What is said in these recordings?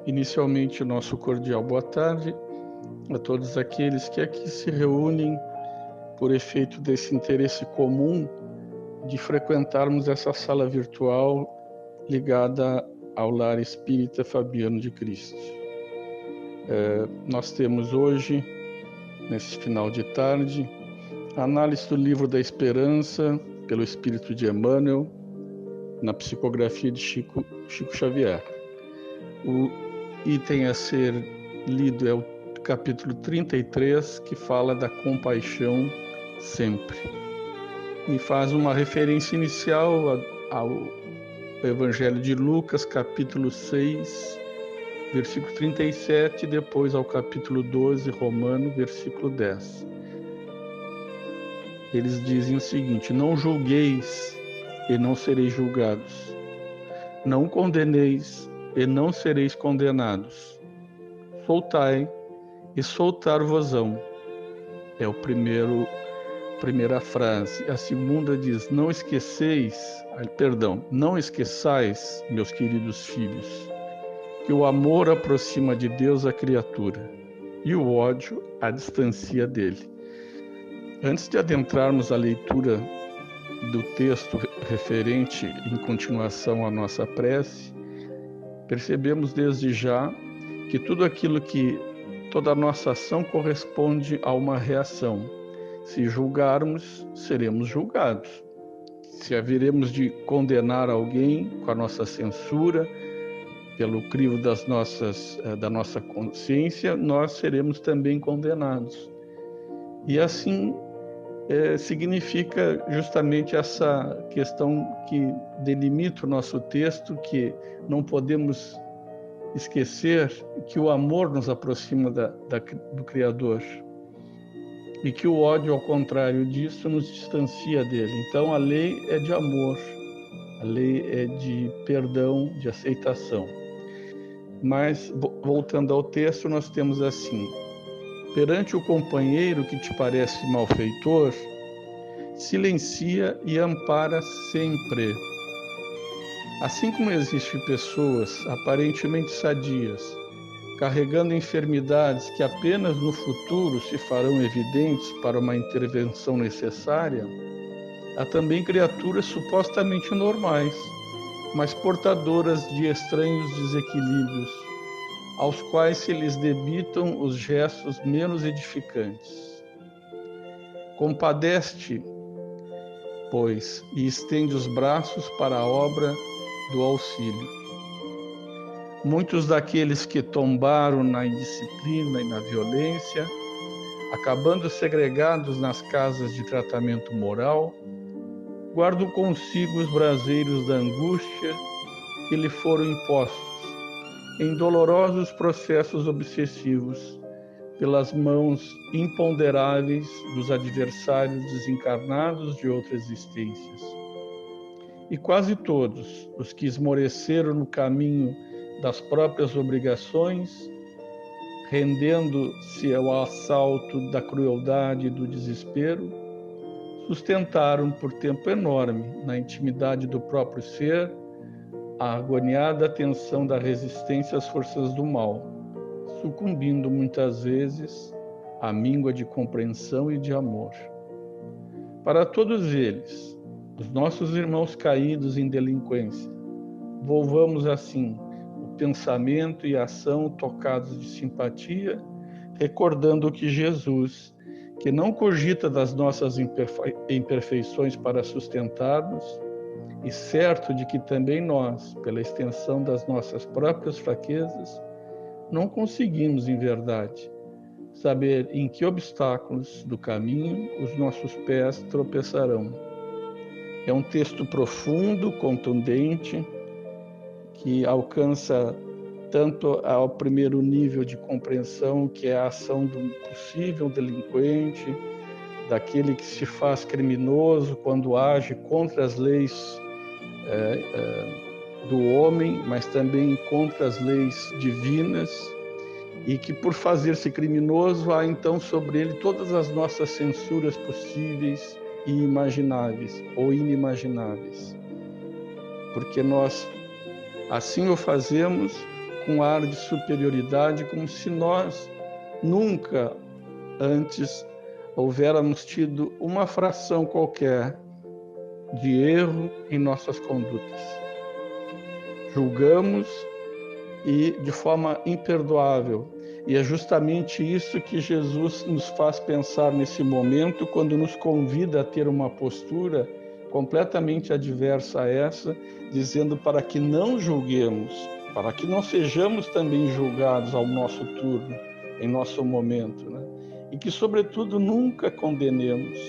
Inicialmente, o nosso cordial boa tarde a todos aqueles que aqui se reúnem por efeito desse interesse comum de frequentarmos essa sala virtual ligada ao Lar Espírita Fabiano de Cristo. Nós temos hoje, nesse final de tarde, a análise do Livro da Esperança pelo Espírito de Emmanuel, na psicografia de Chico Xavier. O item a ser lido é o capítulo 33, que fala da compaixão sempre. E faz uma referência inicial ao Evangelho de Lucas, capítulo 6, versículo 37, e depois ao capítulo 12, Romano, versículo 10. Eles dizem o seguinte: não julgueis e não sereis julgados. Não condeneis e não sereis condenados. Soltai e soltar-vos-ão. É a primeira frase. A segunda diz: não esqueçais, meus queridos filhos, que o amor aproxima de Deus a criatura e o ódio a distancia dele. Antes de adentrarmos a leitura do texto referente em continuação à nossa prece, percebemos desde já que tudo aquilo que toda a nossa ação corresponde a uma reação. Se julgarmos, seremos julgados. Se haveremos de condenar alguém com a nossa censura, pelo crivo da nossa consciência, nós seremos também condenados. E assim significa justamente essa questão que delimita o nosso texto, que não podemos esquecer que o amor nos aproxima do Criador e que o ódio, ao contrário disso, nos distancia dele. Então a lei é de amor, a lei é de perdão, de aceitação. Mas, voltando ao texto, nós temos assim: perante o companheiro que te parece malfeitor, silencia e ampara sempre. Assim como existem pessoas aparentemente sadias, carregando enfermidades que apenas no futuro se farão evidentes para uma intervenção necessária, há também criaturas supostamente normais, mas portadoras de estranhos desequilíbrios, aos quais se lhes debitam os gestos menos edificantes. Compadece-te, pois, e estende os braços para a obra do auxílio. Muitos daqueles que tombaram na indisciplina e na violência, acabando segregados nas casas de tratamento moral, guardam consigo os braseiros da angústia que lhe foram impostos em dolorosos processos obsessivos pelas mãos imponderáveis dos adversários desencarnados de outras existências. E quase todos os que esmoreceram no caminho das próprias obrigações, rendendo-se ao assalto da crueldade e do desespero, sustentaram por tempo enorme, na intimidade do próprio ser, a agoniada tensão da resistência às forças do mal, sucumbindo muitas vezes à míngua de compreensão e de amor. Para todos eles, os nossos irmãos caídos em delinquência, volvamos assim o pensamento e a ação tocados de simpatia, recordando que Jesus, que não cogita das nossas imperfeições para sustentar-nos, e certo de que também nós, pela extensão das nossas próprias fraquezas, não conseguimos, em verdade, saber em que obstáculos do caminho os nossos pés tropeçarão. É um texto profundo, contundente, que alcança tanto ao primeiro nível de compreensão, que é a ação do possível delinquente, daquele que se faz criminoso quando age contra as leis do homem, mas também contra as leis divinas, e que por fazer-se criminoso há então sobre ele todas as nossas censuras possíveis e imagináveis ou inimagináveis. Porque nós assim o fazemos com ar de superioridade, como se nós nunca antes houvéssemos tido uma fração qualquer de erro em nossas condutas. Julgamos e de forma imperdoável. E é justamente isso que Jesus nos faz pensar nesse momento, quando nos convida a ter uma postura completamente adversa a essa, dizendo para que não julguemos, para que não sejamos também julgados ao nosso turno, em nosso momento, né? E que, sobretudo, nunca condenemos,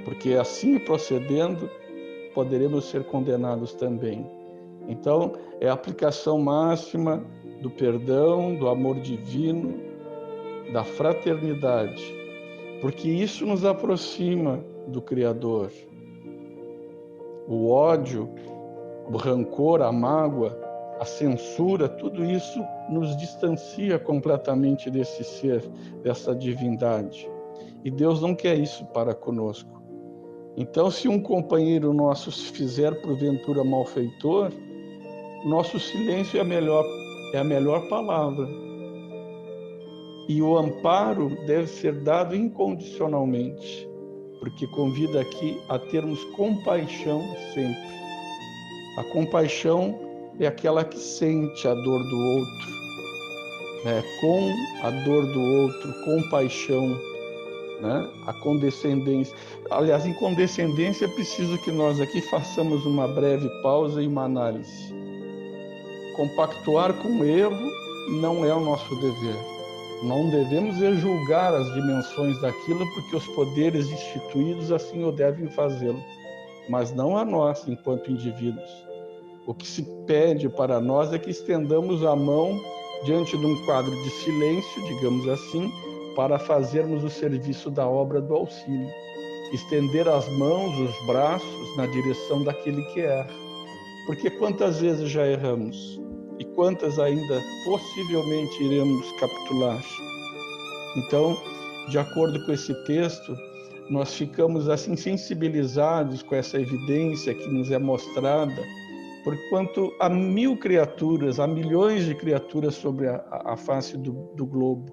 porque assim procedendo, poderemos ser condenados também. Então, é a aplicação máxima do perdão, do amor divino, da fraternidade, porque isso nos aproxima do Criador. O ódio, o rancor, a mágoa, a censura, tudo isso nos distancia completamente desse ser, dessa divindade. E Deus não quer isso para conosco. Então, se um companheiro nosso se fizer porventura malfeitor, nosso silêncio é a melhor palavra. E o amparo deve ser dado incondicionalmente, porque convida aqui a termos compaixão sempre. A compaixão é aquela que sente a dor do outro, né? Com a dor do outro, compaixão, né? A condescendência. Aliás, em condescendência é preciso que nós aqui façamos uma breve pausa e uma análise. Compactuar com o erro não é o nosso dever. Não devemos julgar as dimensões daquilo, porque os poderes instituídos assim o devem fazê-lo, mas não a nós, enquanto indivíduos. O que se pede para nós é que estendamos a mão diante de um quadro de silêncio, digamos assim, para fazermos o serviço da obra do auxílio. Estender as mãos, os braços, na direção daquele que erra. Porque quantas vezes já erramos? E quantas ainda possivelmente iremos capitular? Então, de acordo com esse texto, nós ficamos assim sensibilizados com essa evidência que nos é mostrada, porquanto há 1000 criaturas, há milhões de criaturas sobre a face do globo,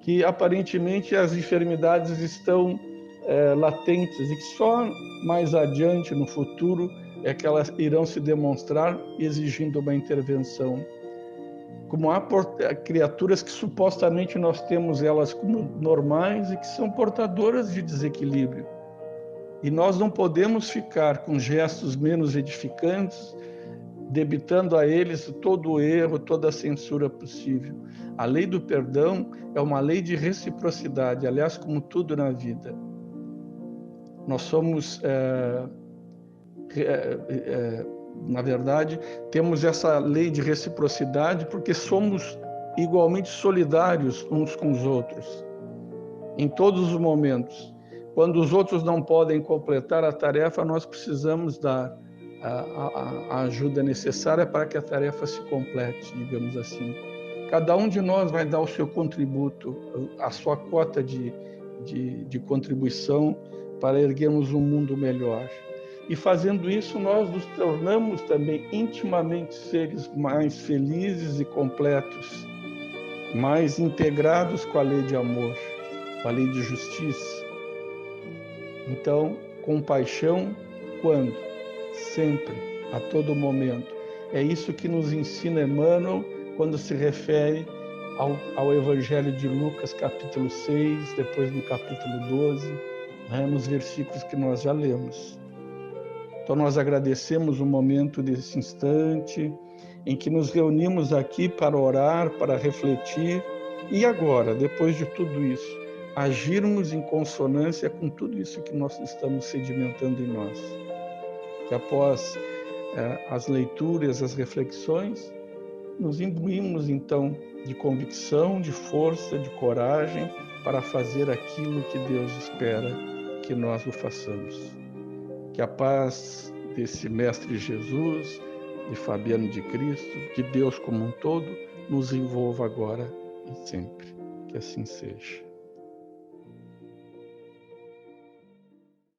que aparentemente as enfermidades estão latentes e que só mais adiante, no futuro, é que elas irão se demonstrar exigindo uma intervenção. Como há criaturas que supostamente nós temos elas como normais e que são portadoras de desequilíbrio. E nós não podemos ficar com gestos menos edificantes, debitando a eles todo o erro, toda a censura possível. A lei do perdão é uma lei de reciprocidade, aliás, como tudo na vida. Nós somos... na verdade, temos essa lei de reciprocidade porque somos igualmente solidários uns com os outros, em todos os momentos. Quando os outros não podem completar a tarefa, nós precisamos dar a ajuda necessária para que a tarefa se complete, digamos assim. Cada um de nós vai dar o seu contributo, a sua cota de contribuição para erguermos um mundo melhor. E fazendo isso, nós nos tornamos também intimamente seres mais felizes e completos, mais integrados com a lei de amor, com a lei de justiça. Então, compaixão, quando? Sempre, a todo momento. É isso que nos ensina Emmanuel quando se refere ao Evangelho de Lucas, capítulo 6, depois no capítulo 12, né, nos versículos que nós já lemos. Então, nós agradecemos o momento desse instante em que nos reunimos aqui para orar, para refletir e agora, depois de tudo isso, agirmos em consonância com tudo isso que nós estamos sedimentando em nós. Que após as leituras, as reflexões, nos imbuímos então de convicção, de força, de coragem para fazer aquilo que Deus espera que nós o façamos. Que a paz desse Mestre Jesus, de Fabiano de Cristo, de Deus como um todo, nos envolva agora e sempre. Que assim seja.